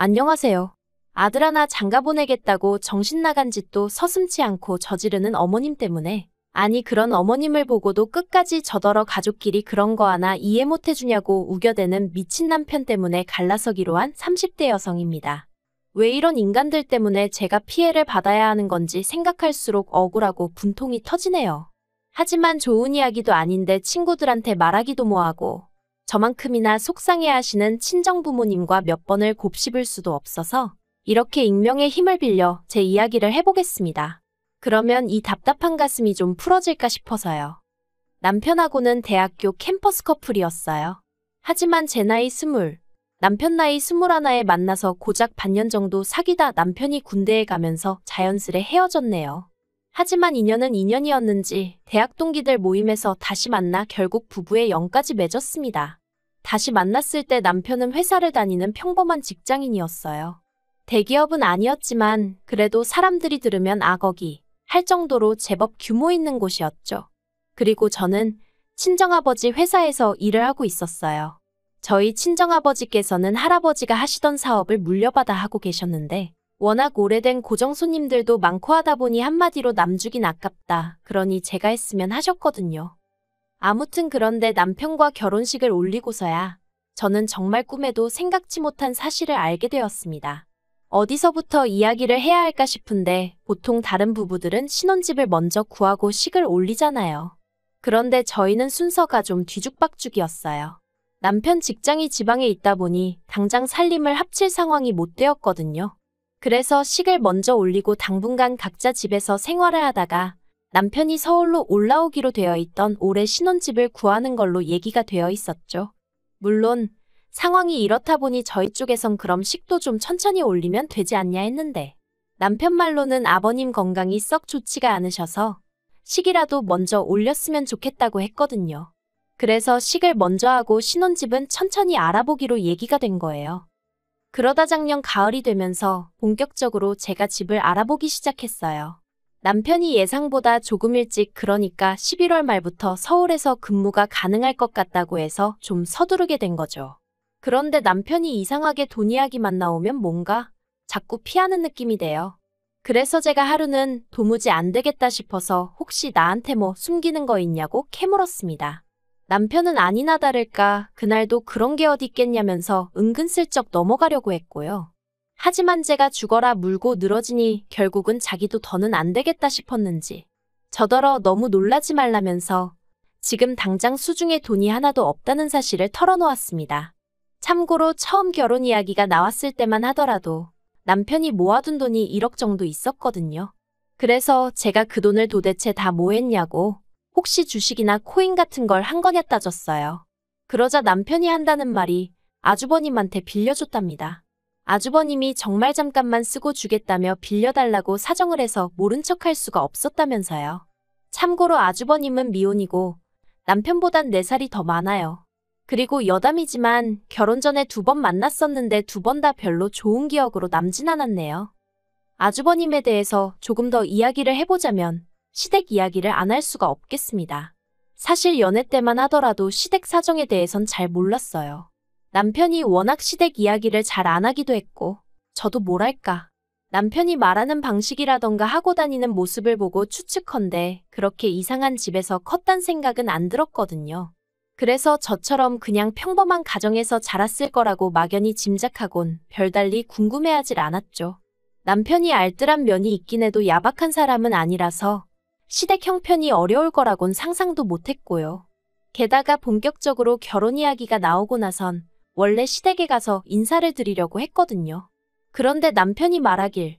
안녕하세요. 아들 하나 장가 보내겠다고 정신 나간 짓도 서슴지 않고 저지르는 어머님 때문에, 아니 그런 어머님을 보고도 끝까지 저더러 가족끼리 그런 거 하나 이해 못 해주냐고 우겨대는 미친 남편 때문에 갈라서기로 한 30대 여성입니다. 왜 이런 인간들 때문에 제가 피해를 받아야 하는 건지 생각할수록 억울하고 분통이 터지네요. 하지만 좋은 이야기도 아닌데 친구들한테 말하기도 뭐하고, 저만큼이나 속상해하시는 친정부모님과 몇 번을 곱씹을 수도 없어서 이렇게 익명의 힘을 빌려 제 이야기를 해보겠습니다. 그러면 이 답답한 가슴이 좀 풀어질까 싶어서요. 남편하고는 대학교 캠퍼스 커플이었어요. 하지만 제 나이 20, 남편 나이 21에 만나서 고작 반년 정도 사귀다 남편이 군대에 가면서 자연스레 헤어졌네요. 하지만 인연은 인연이었는지 대학 동기들 모임에서 다시 만나 결국 부부의 연까지 맺었습니다. 다시 만났을 때 남편은 회사를 다니는 평범한 직장인이었어요. 대기업은 아니었지만 그래도 사람들이 들으면 아거기 할 정도로 제법 규모 있는 곳이었죠. 그리고 저는 친정아버지 회사에서 일을 하고 있었어요. 저희 친정아버지께서는 할아버지가 하시던 사업을 물려받아 하고 계셨는데 워낙 오래된 고정 손님들도 많고 하다 보니 한마디로 남주긴 아깝다. 그러니 제가 했으면 하셨거든요. 아무튼 그런데 남편과 결혼식을 올리고서야 저는 정말 꿈에도 생각지 못한 사실을 알게 되었습니다. 어디서부터 이야기를 해야 할까 싶은데 보통 다른 부부들은 신혼집을 먼저 구하고 식을 올리잖아요. 그런데 저희는 순서가 좀 뒤죽박죽이었어요. 남편 직장이 지방에 있다 보니 당장 살림을 합칠 상황이 못 되었거든요. 그래서 식을 먼저 올리고 당분간 각자 집에서 생활을 하다가 남편이 서울로 올라오기로 되어 있던 올해 신혼집을 구하는 걸로 얘기가 되어 있었죠. 물론 상황이 이렇다 보니 저희 쪽에선 그럼 식도 좀 천천히 올리면 되지 않냐 했는데 남편 말로는 아버님 건강이 썩 좋지가 않으셔서 식이라도 먼저 올렸으면 좋겠다고 했거든요. 그래서 식을 먼저 하고 신혼집은 천천히 알아보기로 얘기가 된 거예요. 그러다 작년 가을이 되면서 본격적으로 제가 집을 알아보기 시작했어요. 남편이 예상보다 조금 일찍 그러니까 11월 말부터 서울에서 근무가 가능할 것 같다고 해서 좀 서두르게 된 거죠. 그런데 남편이 이상하게 돈 이야기만 나오면 뭔가 자꾸 피하는 느낌이 돼요. 그래서 제가 하루는 도무지 안 되겠다 싶어서 혹시 나한테 뭐 숨기는 거 있냐고 캐물었습니다. 남편은 아니나 다를까 그날도 그런 게 어디 있겠냐면서 은근슬쩍 넘어가려고 했고요. 하지만 제가 죽어라 물고 늘어지니 결국은 자기도 더는 안 되겠다 싶었는지 저더러 너무 놀라지 말라면서 지금 당장 수중에 돈이 하나도 없다는 사실을 털어놓았습니다. 참고로 처음 결혼 이야기가 나왔을 때만 하더라도 남편이 모아둔 돈이 1억 정도 있었거든요. 그래서 제가 그 돈을 도대체 다 뭐 했냐고 혹시 주식이나 코인 같은 걸 한 거냐 따졌어요. 그러자 남편이 한다는 말이 아주버님한테 빌려줬답니다. 아주버님이 정말 잠깐만 쓰고 주겠다며 빌려달라고 사정을 해서 모른 척할 수가 없었다면서요. 참고로 아주버님은 미혼이고 남편보단 4살이 더 많아요. 그리고 여담이지만 결혼 전에 2번 만났었는데 2번 다 별로 좋은 기억으로 남진 않았네요. 아주버님에 대해서 조금 더 이야기를 해보자면 시댁 이야기를 안 할 수가 없겠습니다. 사실 연애 때만 하더라도 시댁 사정에 대해선 잘 몰랐어요. 남편이 워낙 시댁 이야기를 잘 안 하기도 했고 저도 뭐랄까 남편이 말하는 방식이라던가 하고 다니는 모습을 보고 추측컨대 그렇게 이상한 집에서 컸단 생각은 안 들었거든요. 그래서 저처럼 그냥 평범한 가정에서 자랐을 거라고 막연히 짐작하곤 별달리 궁금해하질 않았죠. 남편이 알뜰한 면이 있긴 해도 야박한 사람은 아니라서 시댁 형편이 어려울 거라곤 상상도 못했고요. 게다가 본격적으로 결혼 이야기가 나오고 나선 원래 시댁에 가서 인사를 드리려고 했거든요. 그런데 남편이 말하길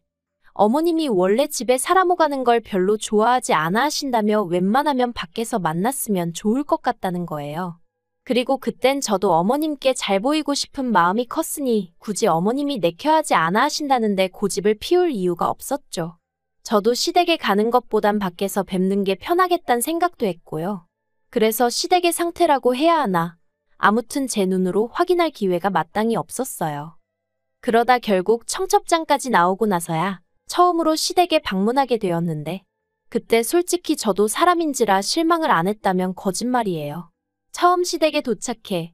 어머님이 원래 집에 사람 오가는 걸 별로 좋아하지 않아 하신다며 웬만하면 밖에서 만났으면 좋을 것 같다는 거예요. 그리고 그땐 저도 어머님께 잘 보이고 싶은 마음이 컸으니 굳이 어머님이 내켜하지 않아 하신다는데 고집을 피울 이유가 없었죠. 저도 시댁에 가는 것보단 밖에서 뵙는 게 편하겠다는 생각도 했고요. 그래서 시댁의 상태라고 해야 하나 아무튼 제 눈으로 확인할 기회가 마땅히 없었어요. 그러다 결국 청첩장까지 나오고 나서야 처음으로 시댁에 방문하게 되었는데 그때 솔직히 저도 사람인지라 실망을 안 했다면 거짓말이에요. 처음 시댁에 도착해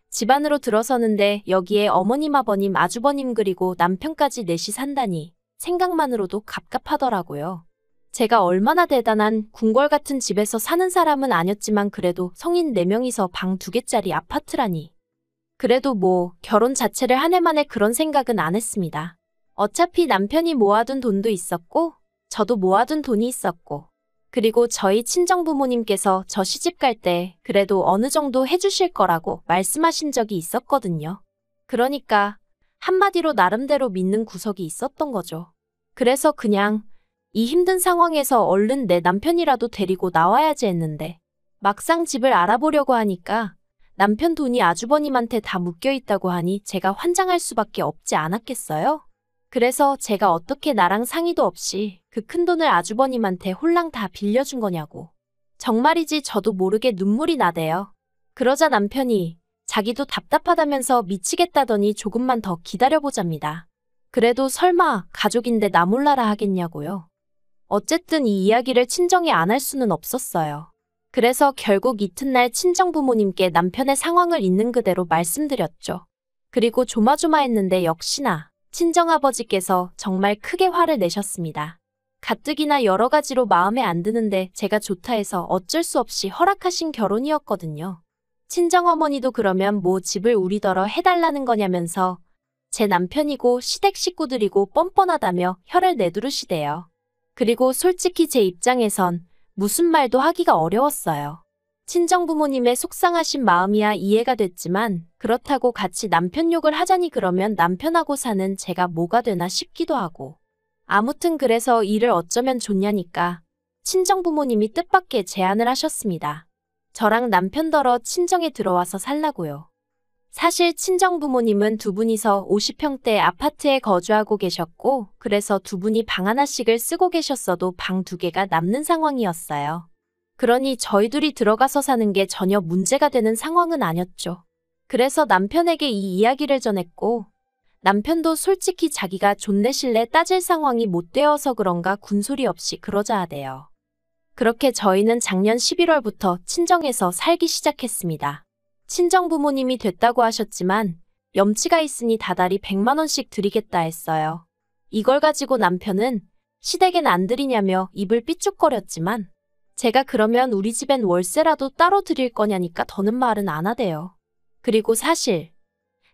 집안으로 들어서는데 여기에 어머님, 아버님, 아주버님 그리고 남편까지 넷이 산다니 생각만으로도 갑갑하더라고요. 제가 얼마나 대단한 궁궐 같은 집에서 사는 사람은 아니었지만 그래도 성인 4명이서 방 2개짜리 아파트라니. 그래도 뭐 결혼 자체를 한 해 만에 그런 생각은 안 했습니다. 어차피 남편이 모아둔 돈도 있었고 저도 모아둔 돈이 있었고 그리고 저희 친정부모님께서 저 시집 갈 때 그래도 어느 정도 해주실 거라고 말씀하신 적이 있었거든요. 그러니까 한마디로 나름대로 믿는 구석이 있었던 거죠. 그래서 그냥 이 힘든 상황에서 얼른 내 남편이라도 데리고 나와야지 했는데 막상 집을 알아보려고 하니까 남편 돈이 아주버님한테 다 묶여 있다고 하니 제가 환장할 수밖에 없지 않았겠어요? 그래서 제가 어떻게 나랑 상의도 없이 그 큰돈을 아주버님한테 홀랑 다 빌려준 거냐고. 정말이지 저도 모르게 눈물이 나대요. 그러자 남편이 자기도 답답하다면서 미치겠다더니 조금만 더 기다려보잡니다. 그래도 설마 가족인데 나 몰라라 하겠냐고요. 어쨌든 이 이야기를 친정에 안 할 수는 없었어요. 그래서 결국 이튿날 친정부모님께 남편의 상황을 있는 그대로 말씀드렸죠. 그리고 조마조마했는데 역시나 친정아버지께서 정말 크게 화를 내셨습니다. 가뜩이나 여러 가지로 마음에 안 드는데 제가 좋다 해서 어쩔 수 없이 허락하신 결혼이었거든요. 친정어머니도 그러면 뭐 집을 우리더러 해달라는 거냐면서 제 남편이고 시댁 식구들이고 뻔뻔하다며 혀를 내두르시대요. 그리고 솔직히 제 입장에선 무슨 말도 하기가 어려웠어요. 친정부모님의 속상하신 마음이야 이해가 됐지만 그렇다고 같이 남편 욕을 하자니 그러면 남편하고 사는 제가 뭐가 되나 싶기도 하고. 아무튼 그래서 일을 어쩌면 좋냐니까 친정부모님이 뜻밖의 제안을 하셨습니다. 저랑 남편더러 친정에 들어와서 살라고요. 사실 친정부모님은 두 분이서 50평대 아파트에 거주하고 계셨고 그래서 두 분이 방 하나씩을 쓰고 계셨어도 방 2개가 남는 상황이었어요. 그러니 저희 둘이 들어가서 사는 게 전혀 문제가 되는 상황은 아니었죠. 그래서 남편에게 이 이야기를 전했고 남편도 솔직히 자기가 존대실래 따질 상황이 못 되어서 그런가 군소리 없이 그러자 하대요. 그렇게 저희는 작년 11월부터 친정에서 살기 시작했습니다. 친정부모님이 됐다고 하셨지만 염치가 있으니 다달이 100만 원씩 드리겠다 했어요. 이걸 가지고 남편은 시댁엔 안 드리냐며 입을 삐죽거렸지만 제가 그러면 우리 집엔 월세라도 따로 드릴 거냐니까 더는 말은 안 하대요. 그리고 사실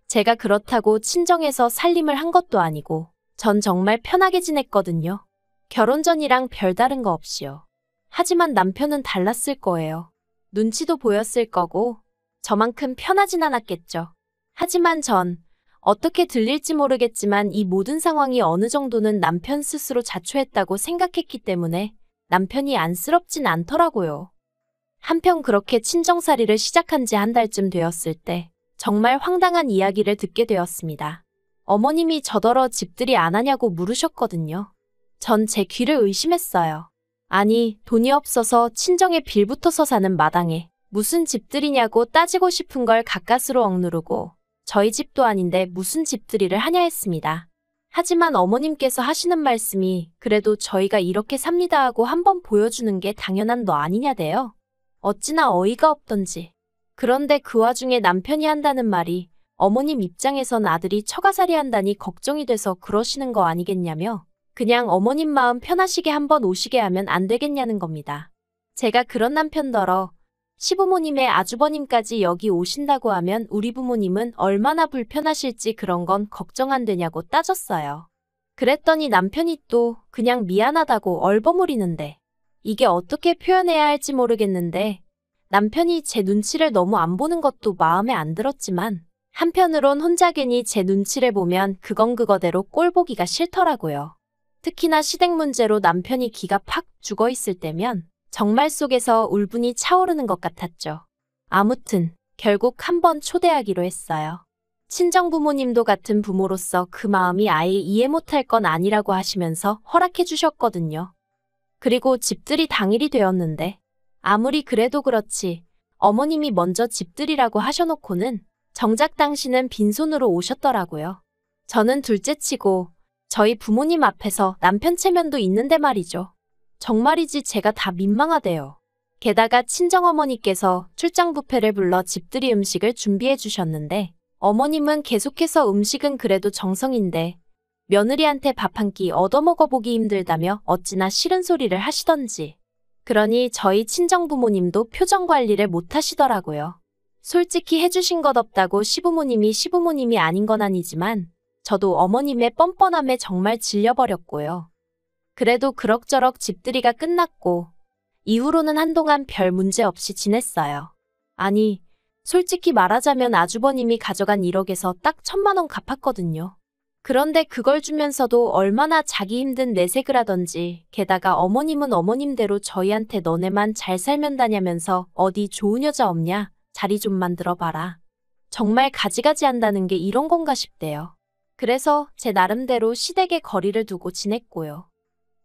제가 그렇다고 친정에서 살림을 한 것도 아니고 전 정말 편하게 지냈거든요. 결혼 전이랑 별다른 거 없이요. 하지만 남편은 달랐을 거예요. 눈치도 보였을 거고 저만큼 편하진 않았겠죠. 하지만 전 어떻게 들릴지 모르겠지만 이 모든 상황이 어느 정도는 남편 스스로 자초했다고 생각했기 때문에 남편이 안쓰럽진 않더라고요. 한편 그렇게 친정살이를 시작한 지 한 달쯤 되었을 때 정말 황당한 이야기를 듣게 되었습니다. 어머님이 저더러 집들이 안 하냐고 물으셨거든요. 전 제 귀를 의심했어요. 아니, 돈이 없어서 친정에 빌붙어서 사는 마당에 무슨 집들이냐고 따지고 싶은 걸 가까스로 억누르고 저희 집도 아닌데 무슨 집들이를 하냐 했습니다. 하지만 어머님께서 하시는 말씀이 그래도 저희가 이렇게 삽니다 하고 한번 보여주는 게 당연한 너 아니냐대요. 어찌나 어이가 없던지. 그런데 그 와중에 남편이 한다는 말이 어머님 입장에선 아들이 처가살이 한다니 걱정이 돼서 그러시는 거 아니겠냐며 그냥 어머님 마음 편하시게 한번 오시게 하면 안 되겠냐는 겁니다. 제가 그런 남편더러 시부모님의 아주버님까지 여기 오신다고 하면 우리 부모님은 얼마나 불편하실지 그런 건 걱정 안 되냐고 따졌어요. 그랬더니 남편이 또 그냥 미안하다고 얼버무리는데 이게 어떻게 표현해야 할지 모르겠는데 남편이 제 눈치를 너무 안 보는 것도 마음에 안 들었지만 한편으론 혼자 괜히 제 눈치를 보면 그건 그거대로 꼴 보기가 싫더라고요. 특히나 시댁 문제로 남편이 기가 팍 죽어있을 때면 정말 속에서 울분이 차오르는 것 같았죠. 아무튼 결국 한번 초대하기로 했어요. 친정부모님도 같은 부모로서 그 마음이 아예 이해 못할 건 아니라고 하시면서 허락해 주셨거든요. 그리고 집들이 당일이 되었는데 아무리 그래도 그렇지 어머님이 먼저 집들이라고 하셔놓고는 정작 당신은 빈손으로 오셨더라고요. 저는 둘째치고 저희 부모님 앞에서 남편 체면도 있는데 말이죠. 정말이지 제가 다 민망하대요. 게다가 친정어머니께서 출장 뷔페를 불러 집들이 음식을 준비해 주셨는데 어머님은 계속해서 음식은 그래도 정성인데 며느리한테 밥 한 끼 얻어먹어보기 힘들다며 어찌나 싫은 소리를 하시던지. 그러니 저희 친정부모님도 표정 관리를 못하시더라고요. 솔직히 해주신 것 없다고 시부모님이 아닌 건 아니지만 저도 어머님의 뻔뻔함에 정말 질려버렸고요. 그래도 그럭저럭 집들이가 끝났고 이후로는 한동안 별 문제 없이 지냈어요. 아니, 솔직히 말하자면 아주버님이 가져간 1억에서 딱 1,000만 원 갚았거든요. 그런데 그걸 주면서도 얼마나 자기 힘든 내색을 하던지, 게다가 어머님은 어머님대로 저희한테 너네만 잘 살면 다냐면서 어디 좋은 여자 없냐? 자리 좀 만들어봐라. 정말 가지가지 한다는 게 이런 건가 싶대요. 그래서 제 나름대로 시댁에 거리를 두고 지냈고요.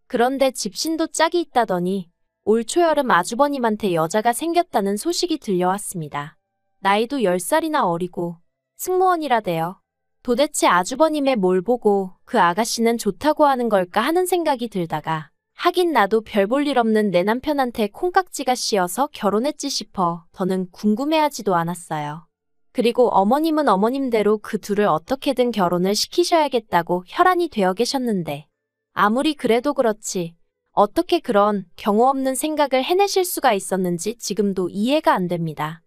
그런데 집신도 짝이 있다더니 올 초여름 아주버님한테 여자가 생겼다는 소식이 들려왔습니다. 나이도 10살이나 어리고 승무원이라대요. 도대체 아주버님의 뭘 보고 그 아가씨는 좋다고 하는 걸까 하는 생각이 들다가 하긴 나도 별 볼 일 없는 내 남편한테 콩깍지가 씌어서 결혼했지 싶어 더는 궁금해하지도 않았어요. 그리고 어머님은 어머님대로 그 둘을 어떻게든 결혼을 시키셔야겠다고 혈안이 되어 계셨는데 아무리 그래도 그렇지 어떻게 그런 경우 없는 생각을 해내실 수가 있었는지 지금도 이해가 안 됩니다.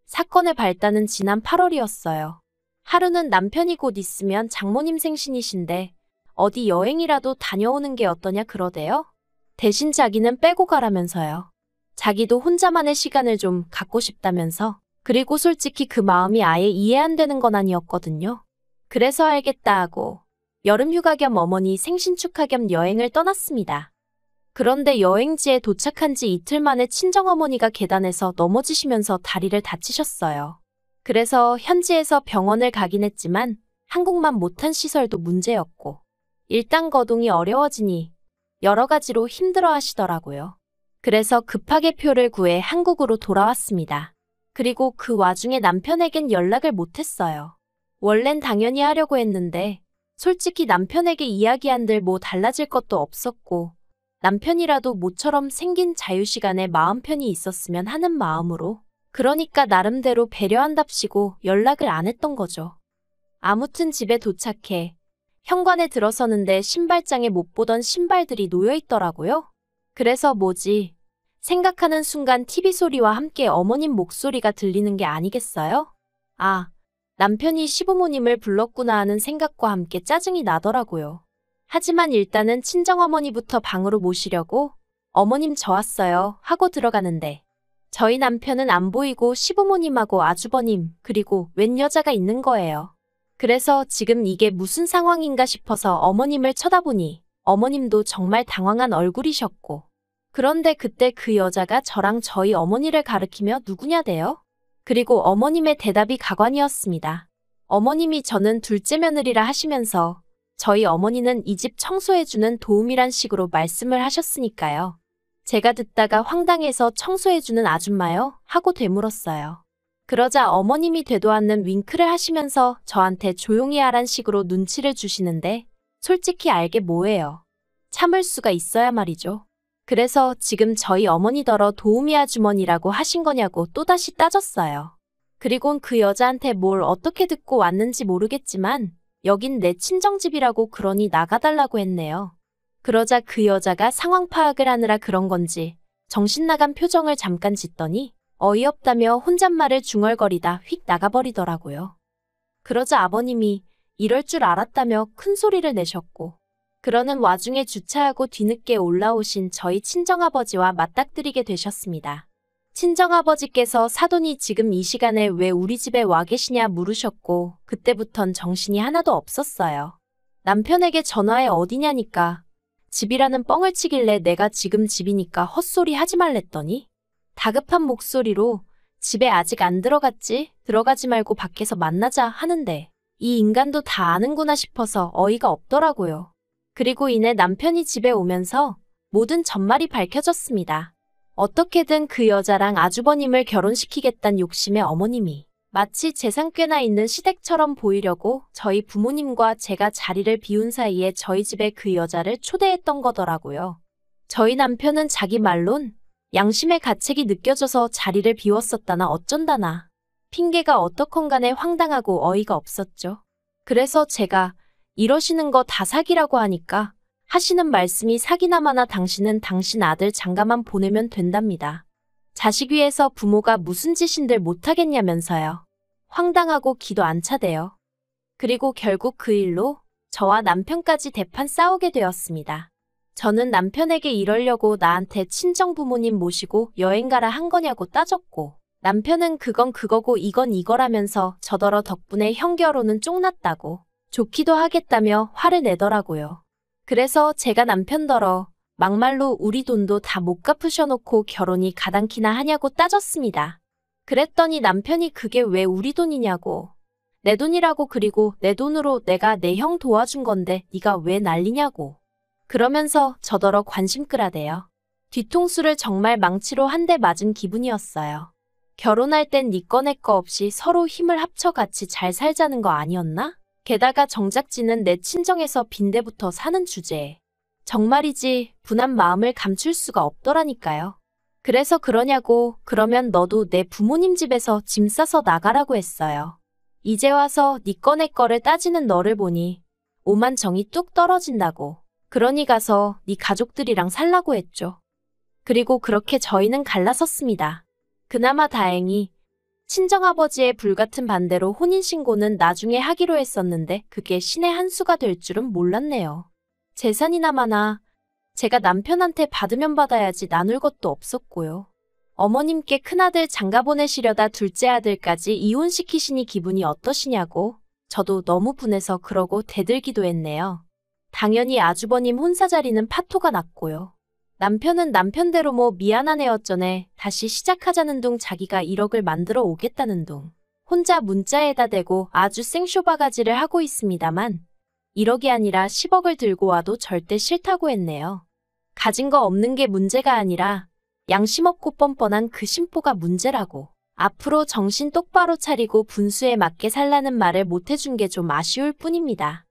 사건의 발단은 지난 8월이었어요. 하루는 남편이 곧 있으면 장모님 생신이신데 어디 여행이라도 다녀오는 게 어떠냐 그러대요. 대신 자기는 빼고 가라면서요. 자기도 혼자만의 시간을 좀 갖고 싶다면서. 그리고 솔직히 그 마음이 아예 이해 안 되는 건 아니었거든요. 그래서 알겠다 하고 여름 휴가 겸 어머니 생신 축하 겸 여행을 떠났습니다. 그런데 여행지에 도착한 지 이틀 만에 친정어머니가 계단에서 넘어지시면서 다리를 다치셨어요. 그래서 현지에서 병원을 가긴 했지만 한국만 못한 시설도 문제였고 일단 거동이 어려워지니 여러 가지로 힘들어 하시더라고요. 그래서 급하게 표를 구해 한국으로 돌아왔습니다. 그리고 그 와중에 남편에겐 연락을 못했어요. 원래는 당연히 하려고 했는데 솔직히 남편에게 이야기한들 뭐 달라질 것도 없었고 남편이라도 모처럼 생긴 자유시간에 마음 편히 있었으면 하는 마음으로 그러니까 나름대로 배려한답시고 연락을 안 했던 거죠. 아무튼 집에 도착해 현관에 들어서는데 신발장에 못 보던 신발들이 놓여 있더라고요. 그래서 뭐지? 생각하는 순간 TV 소리와 함께 어머님 목소리가 들리는 게 아니겠어요? 아, 남편이 시부모님을 불렀구나 하는 생각과 함께 짜증이 나더라고요. 하지만 일단은 친정어머니부터 방으로 모시려고 어머님 저 왔어요 하고 들어가는데 저희 남편은 안 보이고 시부모님하고 아주버님 그리고 웬 여자가 있는 거예요. 그래서 지금 이게 무슨 상황인가 싶어서 어머님을 쳐다보니 어머님도 정말 당황한 얼굴이셨고 그런데 그때 그 여자가 저랑 저희 어머니를 가리키며 누구냐대요? 그리고 어머님의 대답이 가관이었습니다. 어머님이 저는 둘째 며느리라 하시면서 저희 어머니는 이 집 청소해주는 도움이란 식으로 말씀을 하셨으니까요. 제가 듣다가 황당해서 청소해주는 아줌마요? 하고 되물었어요. 그러자 어머님이 되도 않는 윙크를 하시면서 저한테 조용히 하란 식으로 눈치를 주시는데 솔직히 알게 뭐예요. 참을 수가 있어야 말이죠. 그래서 지금 저희 어머니더러 도우미 아주머니라고 하신 거냐고 또다시 따졌어요. 그리곤 그 여자한테 뭘 어떻게 듣고 왔는지 모르겠지만 여긴 내 친정집이라고 그러니 나가달라고 했네요. 그러자 그 여자가 상황 파악을 하느라 그런 건지 정신 나간 표정을 잠깐 짓더니 어이없다며 혼잣말을 중얼거리다 휙 나가버리더라고요. 그러자 아버님이 이럴 줄 알았다며 큰 소리를 내셨고 그러는 와중에 주차하고 뒤늦게 올라오신 저희 친정아버지와 맞닥뜨리게 되셨습니다. 친정아버지께서 사돈이 지금 이 시간에 왜 우리 집에 와 계시냐 물으셨고 그때부턴 정신이 하나도 없었어요. 남편에게 전화해 어디냐니까 집이라는 뻥을 치길래 내가 지금 집이니까 헛소리 하지 말랬더니 다급한 목소리로 집에 아직 안 들어갔지? 들어가지 말고 밖에서 만나자 하는데 이 인간도 다 아는구나 싶어서 어이가 없더라고요. 그리고 이내 남편이 집에 오면서 모든 전말이 밝혀졌습니다. 어떻게든 그 여자랑 아주버님을 결혼시키겠다는 욕심에 어머님이 마치 재산 꽤나 있는 시댁처럼 보이려고 저희 부모님과 제가 자리를 비운 사이에 저희 집에 그 여자를 초대했던 거더라고요. 저희 남편은 자기 말론 양심의 가책이 느껴져서 자리를 비웠었다나 어쩐다나. 핑계가 어떻건 간에 황당하고 어이가 없었죠. 그래서 제가 이러시는 거 다 사기라고 하니까 하시는 말씀이 사기나마나 당신은 당신 아들 장가만 보내면 된답니다. 자식 위해서 부모가 무슨 짓인들 못하겠냐면서요. 황당하고 기도 안 차대요. 그리고 결국 그 일로 저와 남편까지 대판 싸우게 되었습니다. 저는 남편에게 이러려고 나한테 친정 부모님 모시고 여행 가라 한 거냐고 따졌고, 남편은 그건 그거고 이건 이거라면서 저더러 덕분에 형 결혼은 쫑났다고 좋기도 하겠다며 화를 내더라고요. 그래서 제가 남편더러 막말로 우리 돈도 다 못 갚으셔놓고 결혼이 가당키나 하냐고 따졌습니다. 그랬더니 남편이 그게 왜 우리 돈이냐고. 내 돈이라고. 그리고 내 돈으로 내가 내 형 도와준 건데 네가 왜 난리냐고. 그러면서 저더러 관심 끌어대요. 뒤통수를 정말 망치로 한 대 맞은 기분이었어요. 결혼할 땐 네 거 내 거 없이 서로 힘을 합쳐 같이 잘 살자는 거 아니었나? 게다가 정작지는 내 친정에서 빈대부터 사는 주제에. 정말이지 분한 마음을 감출 수가 없더라니까요. 그래서 그러냐고. 그러면 너도 내 부모님 집에서 짐 싸서 나가라고 했어요. 이제 와서 네 거 내 거를 따지는 너를 보니 오만 정이 뚝 떨어진다고. 그러니 가서 네 가족들이랑 살라고 했죠. 그리고 그렇게 저희는 갈라섰습니다. 그나마 다행히 친정아버지의 불같은 반대로 혼인신고는 나중에 하기로 했었는데 그게 신의 한 수가 될 줄은 몰랐네요. 재산이나마나 제가 남편한테 받으면 받아야지 나눌 것도 없었고요. 어머님께 큰아들 장가 보내시려다 둘째 아들까지 이혼시키시니 기분이 어떠시냐고. 저도 너무 분해서 그러고 대들기도 했네요. 당연히 아주버님 혼사 자리는 파토가 났고요. 남편은 남편대로 뭐 미안한 애 어쩌네 다시 시작하자는 둥 자기가 1억을 만들어 오겠다는 둥 혼자 문자에다 대고 아주 생쇼바가지를 하고 있습니다만 1억이 아니라 10억을 들고 와도 절대 싫다고 했네요. 가진 거 없는 게 문제가 아니라 양심 없고 뻔뻔한 그 심보가 문제라고. 앞으로 정신 똑바로 차리고 분수에 맞게 살라는 말을 못 해준 게 좀 아쉬울 뿐입니다.